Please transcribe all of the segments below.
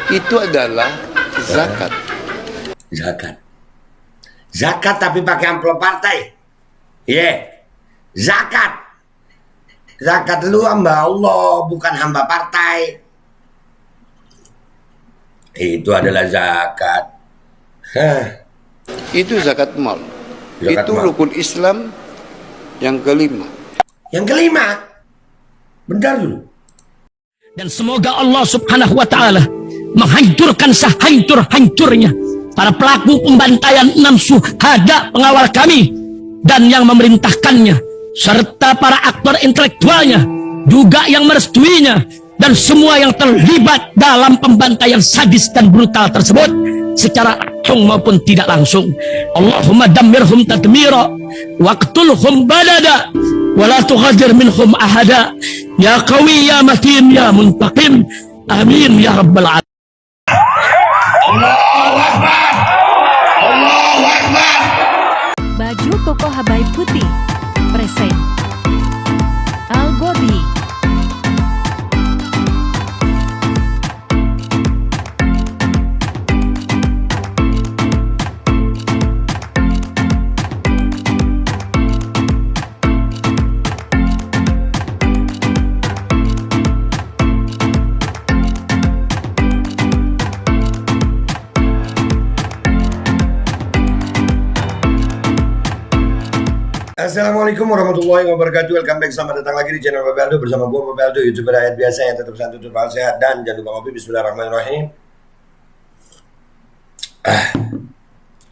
itu adalah zakat. Zakat tapi pakai amplop partai. Zakat lu hamba Allah, bukan hamba partai. Itu adalah zakat. Itu zakat mal. Itu rukun Islam yang kelima. Bentar dulu. Dan semoga Allah subhanahu wa ta'ala menghancurkan sehancur-hancurnya para pelaku pembantaian 6 syuhada pengawal kami dan yang memerintahkannya, serta para aktor intelektualnya juga yang merestuinya, dan semua yang terlibat dalam pembantaian sadis dan brutal tersebut secara langsung maupun tidak langsung. Allahumma dammirhum tadmira waqtulhum balada wala tughadir minhum ahada ya qawi ya matin ya muntaqim amin ya rabbal alamin. Allahu Akbar. Allahu Akbar. Baju koko Habaib Putih present Al Gobi. Assalamualaikum warahmatullahi wabarakatuh. Welcome back, selamat datang lagi di channel Bapak Aldo bersama gue Bapak Aldo, YouTuber rakyat biasa yang tetap santai, tetap sehat, dan jangan lupa ngopi. Bismillahirrahmanirrahim.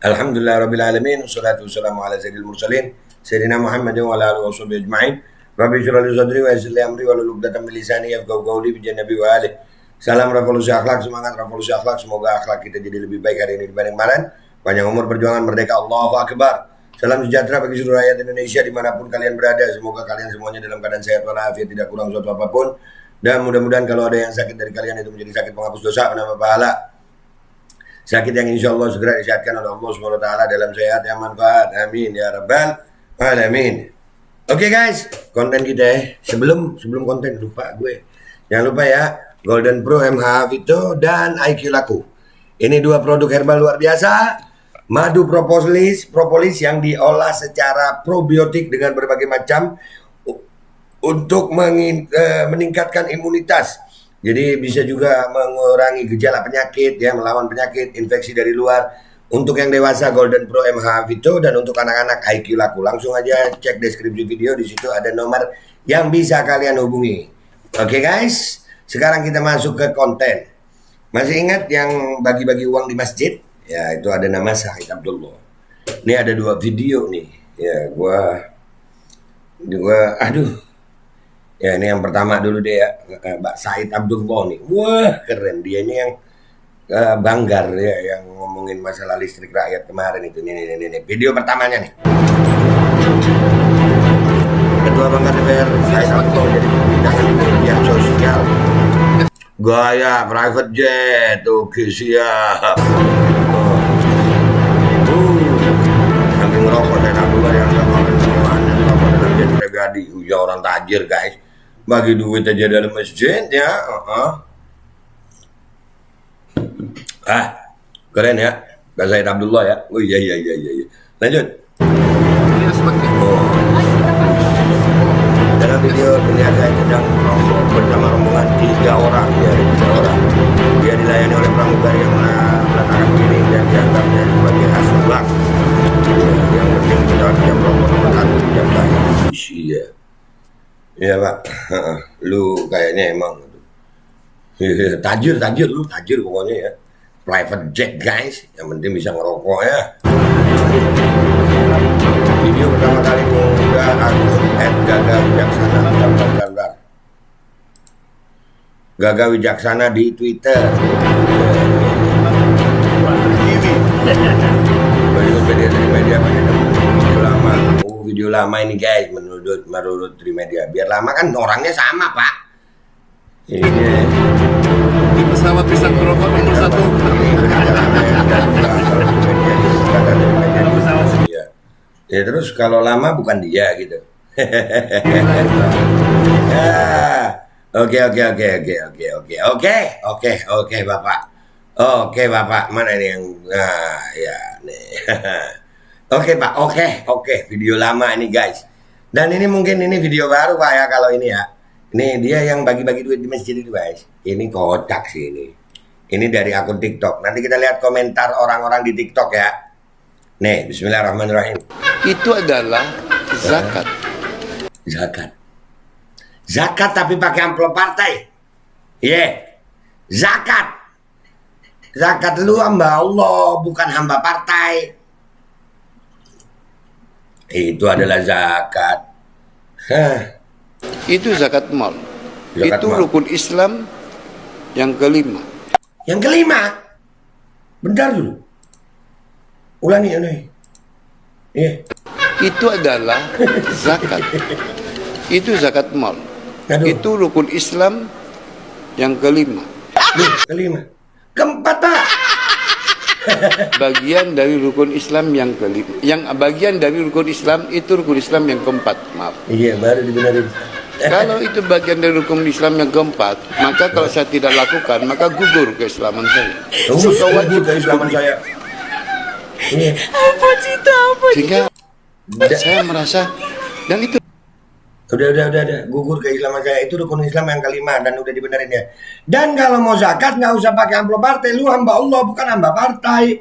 Alhamdulillahirabbil alamin, wassalatu wassalamu ala sayyidil mursalin sayyidina Muhammadin wa ala alihi washabihi ajmain. Rabbi shrah li sadri wa yassir li amri wahlul 'uqdatam min lisani yafqahu qawli bi nabi wa alihi. Salam revolusi akhlak, semangat revolusi akhlak. Semoga akhlak kita jadi lebih baik hari ini dibanding kemarin. Panjang umur, perjuangan, merdeka, Allahu Akbar. Salam sejahtera bagi seluruh rakyat Indonesia dimanapun kalian berada. Semoga kalian semuanya dalam keadaan sehat walafiat, tidak kurang suatu apapun. Dan mudah-mudahan kalau ada yang sakit dari kalian itu menjadi sakit penghapus dosa, penambah pahala. Sakit yang insya Allah segera disehatkan oleh Allah SWT dalam sehat yang manfaat. Amin ya rabbal alamin. Oke guys, konten kita sebelum konten lupa gue. Jangan lupa ya, Golden Pro MH Vito dan IQ Laku. Ini dua produk herbal luar biasa. Madu propolis yang diolah secara probiotik dengan berbagai macam untuk meningkatkan imunitas. Jadi bisa juga mengurangi gejala penyakit, ya, melawan penyakit, infeksi dari luar. Untuk yang dewasa Golden Pro MH Vito, dan untuk anak-anak IQ Laku. Langsung aja cek deskripsi video, di situ ada nomor yang bisa kalian hubungi. Oke guys, sekarang kita masuk ke konten. Masih ingat yang bagi-bagi uang di masjid? Ya, itu ada nama Said Abdullah. Ini ada dua video nih. Ya, gua aduh. Ya, ini yang pertama dulu deh ya. Mbak Said Abdullah nih. Wah, keren. Dia ini yang Banggar ya, yang ngomongin masalah listrik rakyat kemarin itu. Nih. Video pertamanya nih. Ketua Banggar DPR Said Abdullah jadi perbincangan di media sosial. Gaya private jet, oke siap. Sambil ngerokok saya nak keluar yang gak makan semuanya. Ngerokok dalam jet pribadi. Ya orang tajir guys, bagi duit aja dalam masjid ya. Keren ya Kak Said Abdullah ya. Oh iya. Lanjut. Dalam video terlihat saya sedang bersama rombongan 3 orang. Dia dilayani oleh pramugari yang meletakkan piring dan dianggapnya sebagai asbak. Yang penting pesawat jam nomor 1 jam saya. Iya. Iya Pak. Lu kayaknya emang tajir pokoknya ya. Private jet guys. Yang penting bisa ngerokok ya. Video pertama kali mengunggah akun @gagawijaksana gambar. Gaga Wijaksana di Twitter. Media video lama. Video lama ini guys, menurut Trimedia. Biar lama kan orangnya sama Pak. Ini di pesawat bisa ngerokok nomor 1. Ya terus kalau lama bukan dia gitu. Oke Bapak. Oke Bapak, mana ini yang ya nih. Oke Pak, oke, video lama ini guys. Dan ini mungkin ini video baru Pak ya kalau ini ya. Ini dia yang bagi-bagi duit di masjid itu guys. Ini kocak sih ini. Ini dari akun TikTok. Nanti kita lihat komentar orang-orang di TikTok ya. Nih, bismillahirrahmanirrahim. Itu adalah zakat. Zakat tapi pakai amplop partai. Zakat. Zakat lu hamba Allah, bukan hamba partai. Itu adalah zakat. Itu zakat mal. Zakat Itu mal. rukun Islam yang kelima. Yang kelima. Bentar dulu. Ulangi. Itu adalah zakat. Itu zakat mal. Aduh. Itu rukun Islam yang kelima. Kelima. Keempat Pak. Bagian dari rukun Islam yang kelima. Yang bagian dari rukun Islam itu rukun Islam yang keempat. Maaf. Iya, baru dibenerin. Kalau itu bagian dari rukun Islam yang keempat, maka kalau saya tidak lakukan, maka gugur keislaman saya. Gugur keislaman saya. Iya. Sehingga saya merasa, dan itu Udah. Gugur keislaman saya. Itu rukun Islam yang kelima dan udah dibenerin ya. Dan kalau mau zakat nggak usah pakai amplop partai. Lu hamba Allah, bukan hamba partai.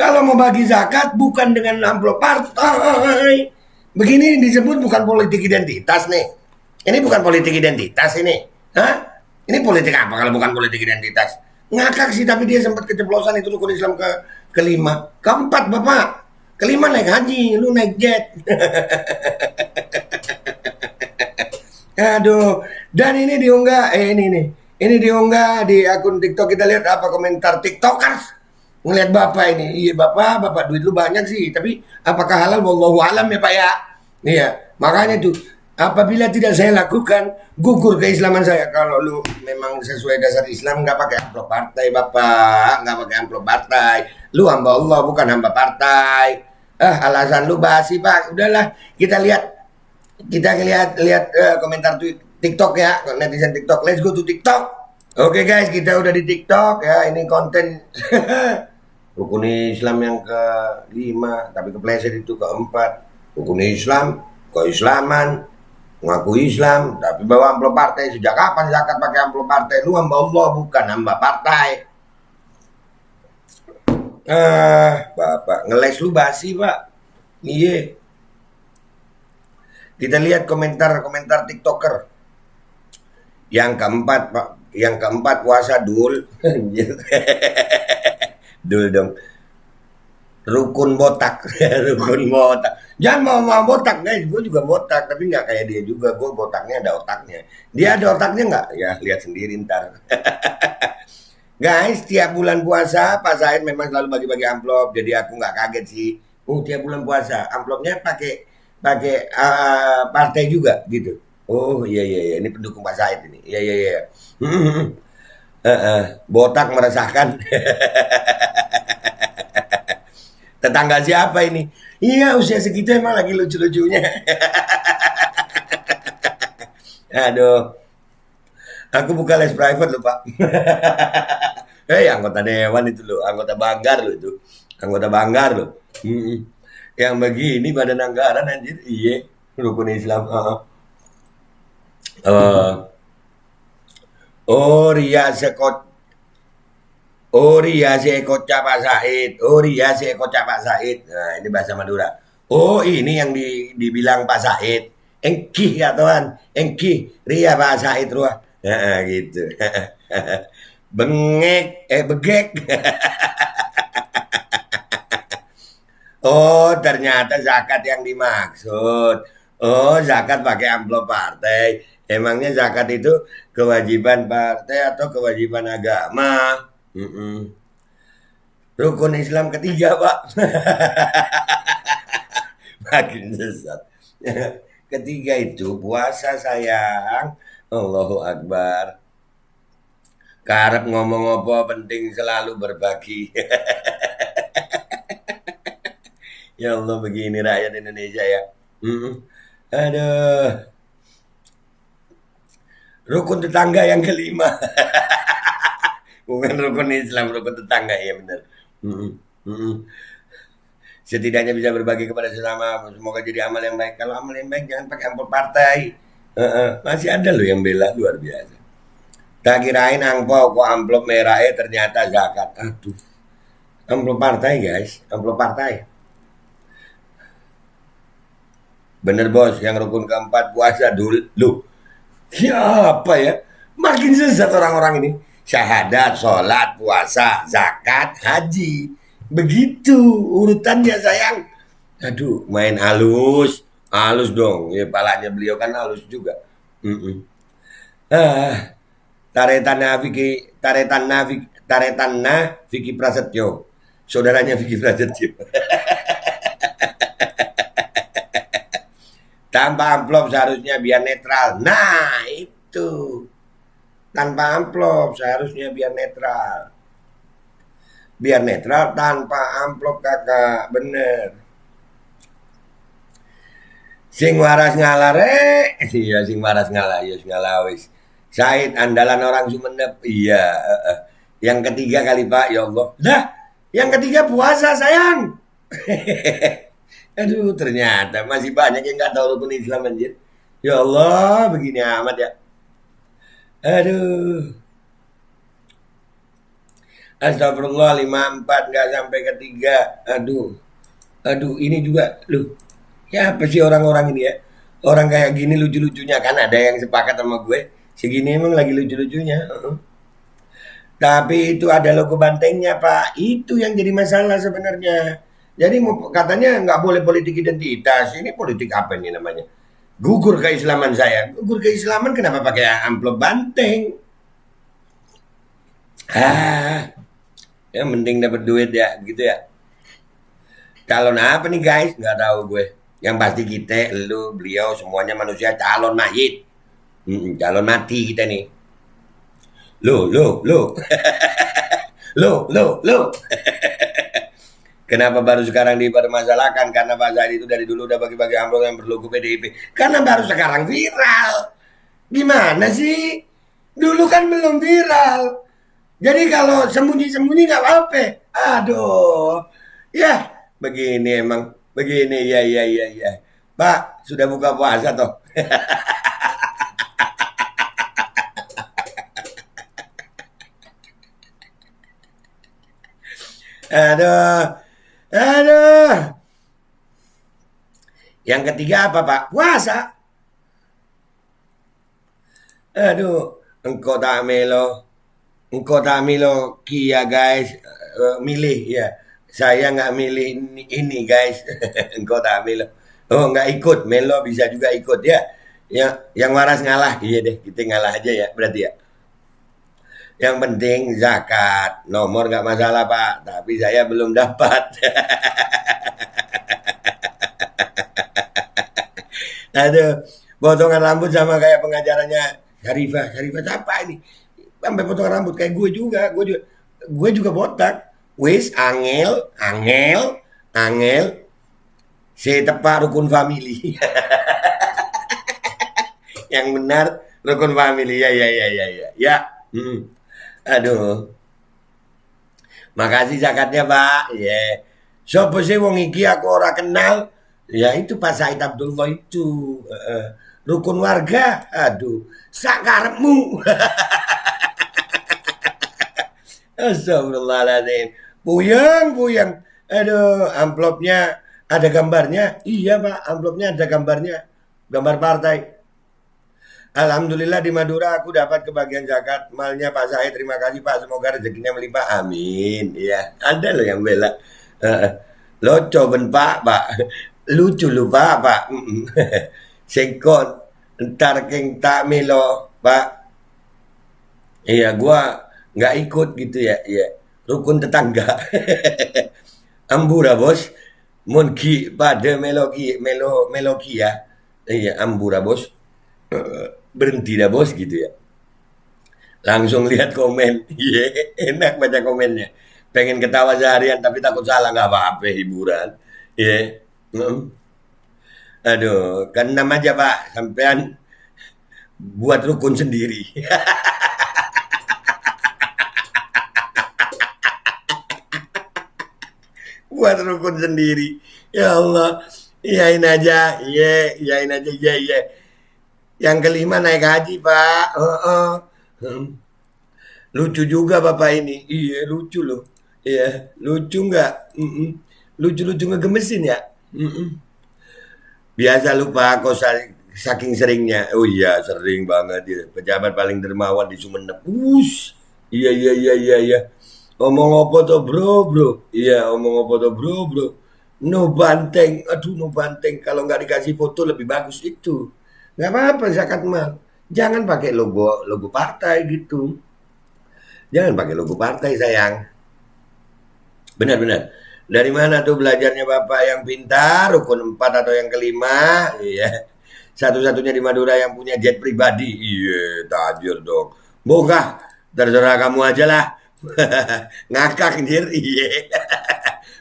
Kalau mau bagi zakat bukan dengan amplop partai. Begini disebut bukan politik identitas nih. Ini bukan politik identitas ini. Hah? Ini politik apa kalau bukan politik identitas? Ngakak sih, tapi dia sempat keceplosan itu rukun Islam kelima. Keempat Bapak. Kelima naik haji, lu naik jet. Aduh, dan ini diunggah, ini diunggah di akun TikTok. Kita lihat apa komentar TikTokers. Ngeliat Bapak ini, iya Bapak duit lu banyak sih, tapi apakah halal? Wallahu alam ya Pak ya. Iya, makanya tuh, apabila tidak saya lakukan, gugur keislaman saya. Kalau lu memang sesuai dasar Islam, nggak pakai amplop partai Bapak, nggak pakai amplop partai. Lu hamba Allah, bukan hamba partai. Alasan lu basi Pak. Udahlah, kita lihat komentar TikTok ya, netizen TikTok. Let's go to TikTok. Oke guys, kita udah di TikTok ya. Ini konten rukun Islam yang kelima, tapi kepleset itu keempat. Rukun Islam, keislaman, mengaku Islam, tapi bawa amplop partai. Sejak kapan zakat pakai amplop partai? Lu hamba Allah, bukan hamba partai. Bapak ngeles lu basi Pak. Iya. Kita lihat komentar TikToker. Yang keempat Pak, yang keempat puasa dul. Dul dong. Rukun botak. Rukun botak. Jangan mau botak guys, gue juga botak, tapi nggak kayak dia juga. Gue botaknya ada otaknya. Dia ada otaknya nggak? Ya lihat sendiri ntar. Guys, tiap bulan puasa Pak Said memang selalu bagi-bagi amplop, jadi aku nggak kaget sih. Tiap bulan puasa amplopnya pakai partai juga gitu. Oh iya, ini pendukung Pak Said ini. Iya. Botak meresahkan. Tetangga siapa ini? Iya, usia segitu emang lagi lucu-lucunya. Aduh. Aku buka les private loh Pak. Anggota dewan itu loh, anggota banggar loh itu. Anggota banggar loh. Yang begini badan anggaran anjir. Iya, rukun Islam. Ria sekocak Pak Said. Ria sekocak Pak Said. Nah, ini bahasa Madura. Oh, ini yang dibilang Pak Said. Engkih ya Tuhan. Engkih. Ria Pak Said ruah. Gitu. Begek. Oh, ternyata zakat yang dimaksud. Oh, zakat pakai amplop partai. Emangnya zakat itu kewajiban partai atau kewajiban agama? Rukun Islam ketiga, Pak. Makin sesat. Ketiga itu puasa sayang. Allahu Akbar. Karep ngomong apa penting selalu berbagi. Ya Allah, begini rakyat Indonesia ya. Aduh. Rukun tetangga yang kelima. Bukan rukun Islam, rukun tetangga, ya benar. Mm-mm, mm-mm. Setidaknya bisa berbagi kepada sesama, semoga jadi amal yang baik. Kalau amal yang baik jangan pakai amplop partai. Masih ada loh yang bela, luar biasa. Tak kirain angpau kok amplop merah ternyata zakat. Aduh, amplop partai guys, amplop partai. Bener bos, yang rukun keempat puasa dulu. Ya apa ya? Makin sesat orang-orang ini. Syahadat, sholat, puasa, zakat, haji. Begitu urutannya sayang. Aduh, main halus. Halus dong. Ya palanya beliau kan halus juga. Mm-mm. Taretanna Vicky Prasetyo. Saudaranya Vicky Prasetyo. Tanpa amplop seharusnya biar netral. Nah, itu. Tanpa amplop seharusnya biar netral. Biar netral tanpa amplop kakak. Bener. Sing waras ngalah iya sing waras ngalah. Ya sing ngalah wis. Said andalan orang Sumenep. Iya. Yang ketiga kali Pak. Ya Allah. Dah. Yang ketiga puasa sayang. Aduh, ternyata masih banyak yang nggak tahu rukun Islam anjir. Ya Allah, begini amat ya. Aduh. Astagfirullah 54 nggak sampai ketiga. Aduh. Aduh, ini juga loh. Ya apa sih orang-orang ini ya? Orang kayak gini lucu-lucunya kan ada yang sepakat sama gue. Segini emang lagi lucu-lucunya. Tapi itu ada logo bantengnya, Pak. Itu yang jadi masalah sebenarnya. Jadi katanya nggak boleh politik identitas. Ini politik apa ini namanya? Gugur keislaman saya. Gugur keislaman kenapa pakai amplop banteng? Yang penting dapat duit ya, gitu ya. Calon apa nih guys? Nggak tahu gue. Yang pasti kita, lu, beliau, semuanya manusia calon mayit. Calon mati kita nih. Lo. Lo. Kenapa baru sekarang dipermasalahkan? Karena Pak Zaid itu dari dulu udah bagi-bagi amplop yang berlogo PDIP. Karena baru sekarang viral. Gimana sih? Dulu kan belum viral. Jadi kalau sembunyi-sembunyi nggak apa-apa. Aduh. Ya, begini emang. Begini, ya. Pak, sudah buka puasa toh? Aduh. Yang ketiga apa Pak? Puasa. Aduh, engkau tak melo kia guys. Milih ya. Saya nggak milih ini guys. Engkau tak melo. Oh nggak ikut. Melo bisa juga ikut ya. Yang waras ngalah. Iya deh, kita ngalah aja ya. Berarti ya. Yang penting zakat. Nomor nggak masalah Pak. Tapi saya belum dapat. Aduh, potongan rambut sama kayak pengajarannya Syarifah apa ini? Sampai potongan rambut kayak gue juga botak. Wis angel. Si tepat rukun family. Yang benar rukun family. Ya. Aduh. Makasih zakatnya, Pak. Ya. Sopo sih wong iki aku ora kenal. Ya itu Pak Said Abdullah itu. Rukun warga. Aduh, sak karepmu. Astagfirullahaladzim. Puyeng. Aduh, amplopnya ada gambarnya. Iya, Pak, amplopnya ada gambarnya. Gambar partai. Alhamdulillah di Madura aku dapat kebagian zakat malnya Pak Said. Terima kasih Pak, semoga rezekinya melimpah. Amin. Iya, ada loh yang bela. Loco ben Pak. Lucu lu Pak. Sengkon entar keng tak melo Pak. Iya, gua nggak ikut gitu ya. Iya, rukun tetangga. Ambura bos. Monki pada meloki ya. Iya, ambura bos. Berhenti dah bos gitu ya. Langsung lihat komen. Iya, enak baca komennya. Pengen ketawa seharian tapi takut salah, nggak apa-apa, hiburan. Iya. Aduh, kan nama aja Pak, sampean buat rukun sendiri. buat rukun sendiri. Ya Allah, iyain aja, iyain aja, iya. Yang kelima naik haji, Pak. Lucu juga Bapak ini. Iya, lucu loh. Iya, lucu nggak? Lucu-lucu ngegemesin ya? Biasa lupa kok saking seringnya. Oh iya, sering banget ya. Pejabat paling dermawan di Sumeneb. Iya. Omong apa tuh bro? Iya, omong apa tuh bro? No banteng. Aduh, no banteng. Kalau nggak dikasih foto lebih bagus itu. Nggak apa-apa zakat mal. Jangan pakai logo partai gitu. Jangan pakai logo partai sayang. Benar. Dari mana tuh belajarnya Bapak yang pintar, rukun 4 atau yang kelima? Iya. Satu-satunya di Madura yang punya jet pribadi. Iya, tajir dong. Bongkah, terserah kamu aja lah. Ngakak anjir. Iya.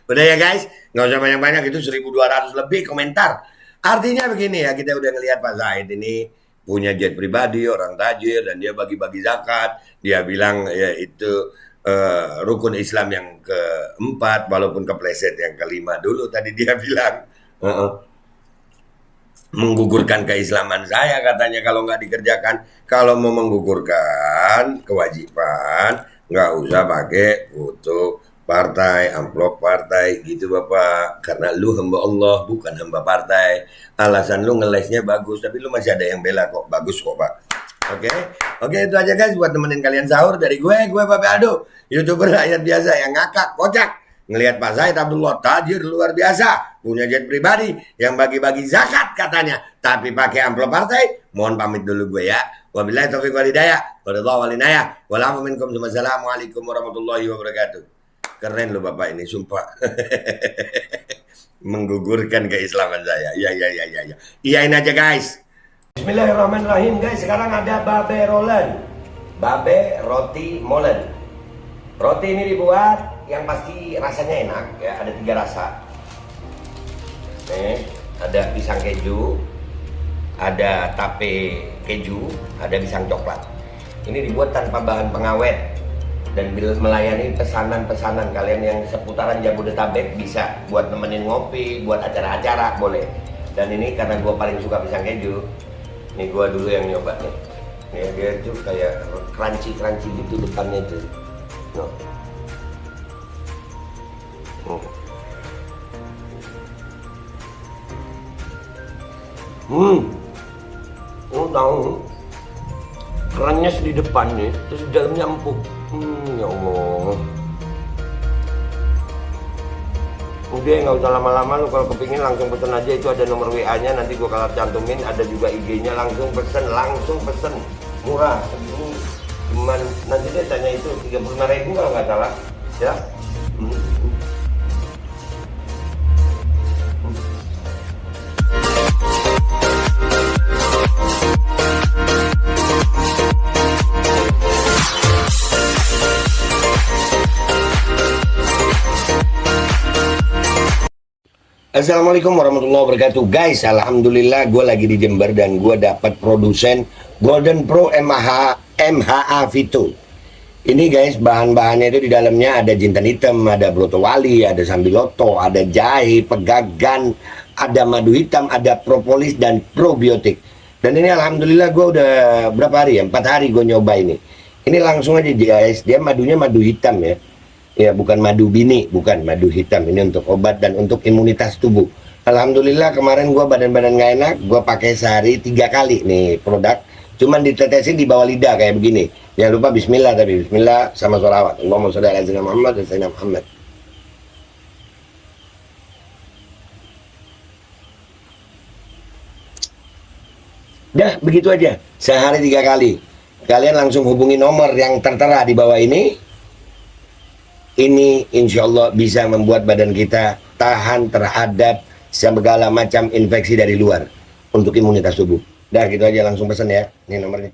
Udah ya guys, nggak usah banyak-banyak, itu 1.200 lebih komentar. Artinya begini ya, kita udah ngelihat Pak Zaid ini punya jet pribadi, orang tajir, dan dia bagi-bagi zakat. Dia bilang ya itu rukun Islam yang keempat, walaupun kepleset yang kelima dulu tadi dia bilang. Menggugurkan keislaman saya katanya kalau nggak dikerjakan. Kalau mau menggugurkan kewajiban, nggak usah pakai foto partai, amplop partai gitu Bapak. Karena lu hamba Allah, bukan hamba partai. Alasan lu ngelesnya bagus, tapi lu masih ada yang bela kok. Bagus kok Pak. Oke, itu aja guys buat nemenin kalian sahur dari gue Bapak Ado, YouTuber rakyat biasa yang ngakak, kocak. Ngelihat Pak Zaid Abdullah tajir luar biasa, punya jet pribadi yang bagi-bagi zakat katanya, tapi pakai amplop partai. Mohon pamit dulu gue ya. Wabillahi taufiq wal hidayah. Wallahu walinaya. Walafu minkum. Wassalamualaikum warahmatullahi wabarakatuh. Keren lo Bapak ini, sumpah. Menggugurkan keislaman saya. Iya. Iyain aja guys. Bismillahirrahmanirrahim guys. Sekarang ada babe rolen, babe roti molen. Roti ini dibuat yang pasti rasanya enak ya. Ada 3 rasa. Ada pisang keju, ada tape keju, ada pisang coklat. Ini dibuat tanpa bahan pengawet dan melayani pesanan-pesanan kalian yang seputaran Jabodetabek. Bisa buat nemenin ngopi, buat acara-acara boleh. Dan ini karena gue paling suka pisang keju, nih gue dulu yang nyoba nih. Ya, dia tuh kayak crunchy gitu depannya tuh. No. Lu tahu kerannya di depan nih, terus di dalamnya empuk. Ya Allah. Udah nggak usah lama-lama, lu kalau kepingin langsung pesen aja, itu ada nomor WA-nya, nanti gua kalau cantumin, ada juga IG-nya, langsung pesen, murah. Cuman nanti dia tanya itu 35.000 kalau nggak salah, ya. Assalamualaikum warahmatullahi wabarakatuh guys. Alhamdulillah gue lagi di Jember dan gue dapat produsen Golden Pro MHA Vito. Ini guys, bahan-bahannya itu di dalamnya ada jintan hitam, ada broto wali, ada sambiloto, ada jahe, pegagan, ada madu hitam, ada propolis dan probiotik. Dan ini alhamdulillah gue udah berapa hari ya? 4 hari gue nyoba ini. Ini langsung aja guys, dia madunya madu hitam ya. Ya bukan madu bini, bukan madu hitam. Ini untuk obat dan untuk imunitas tubuh. Alhamdulillah kemarin gue badan-badan gak enak, gue pakai sehari 3 kali nih produk. Cuman ditetesin di bawah lidah kayak begini. Jangan lupa bismillah, tapi bismillah sama sholawat. Allahumma sholli ala sayyidina Muhammad dan sayyidina Muhammad. Dah begitu aja, sehari 3 kali. Kalian langsung hubungi nomor yang tertera di bawah ini. Ini insya Allah bisa membuat badan kita tahan terhadap segala macam infeksi dari luar untuk imunitas tubuh. Dah gitu aja, langsung pesan ya. Ini nomornya.